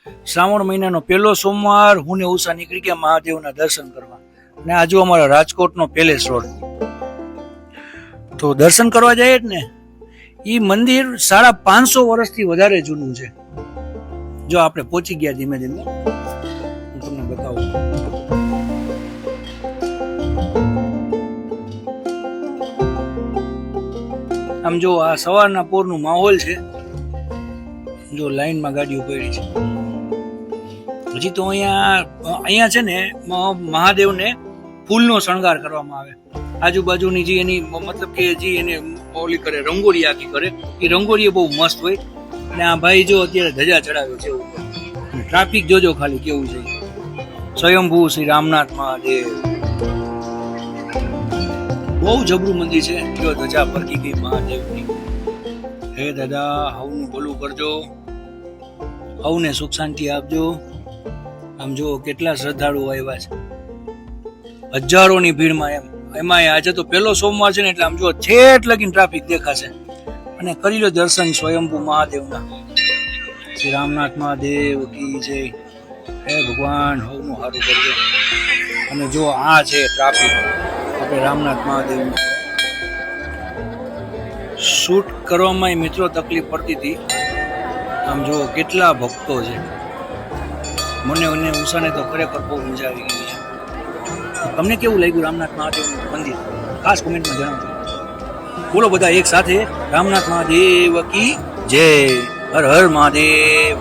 શ્રાવણ મહિનાનો પહેલો સોમવાર હું ને ઉષા નીકળી ગયા મહાદેવના દર્શન કરવા. અને આજુ અમારા રાજકોટનો પેલેસ રોડ. તો દર્શન કરવા જઈએ જ ને, એ મંદિર 550 વર્ષથી વધારે જૂનું છે. જો આપણે પહોંચી ગયા ધીમે ધીમે, હું તમને બતાવું. આમ જો આ સવારના પોરનું માહોલ છે. જો લાઈનમાં ગાડીઓ પડી છે. હજી તો અહીંયા છે ને મહાદેવને ફૂલનો શણગાર કરવામાં આવે. આજુબાજુની જે એની મતલબ કે જે એને ઓલી કરે, રંગોળી આખી કરે, એ રંગોળી બહુ મસ્ત હોય. અને આ ભાઈ જો અત્યારે ધજા ચડાવ્યો છે ઉપર. ટ્રાફિક જોજો ખાલી કેવું છે. સ્વયંભૂ શ્રી રામનાથ મહાદેવ, બહુ જબરું મંદિર છે. જો ધજા ફરકી ગઈ મહાદેવની. હે દાદા, હવનું ભલું કરજો, હવને સુખ શાંતિ આપજો. આમ જો કેટલા શ્રદ્ધાળુઓ આવ્યા છે, હજારોની ભીડમાં. એમાં આજે તો પહેલો સોમવાર છે ને, એટલે આમ જો છેટ લગીને ટ્રાફિક દેખાશે. અને કરી લો દર્શન સ્વયંભૂ મહાદેવના. શ્રી રામનાથ મહાદેવ કી જય. હે ભગવાન, હવનું સારું કરજો. અને જો આ છે ટ્રાફિક આપણે રામનાથ મહાદેવનું. શૂટ કરવામાં મિત્રો તકલીફ પડતી હતી. આમ જો કેટલા ભક્તો છે. મને અને ઉષાને તો ખરેખર બહુ મજા આવી ગઈ છે. તમને કેવું લાગ્યું રામનાથ મહાદેવનું મંદિર? ખાસ કોમેન્ટમાં જણાવજો. બોલો બધા એક સાથે, રામનાથ મહાદેવ કી જય. હર હર મહાદેવ.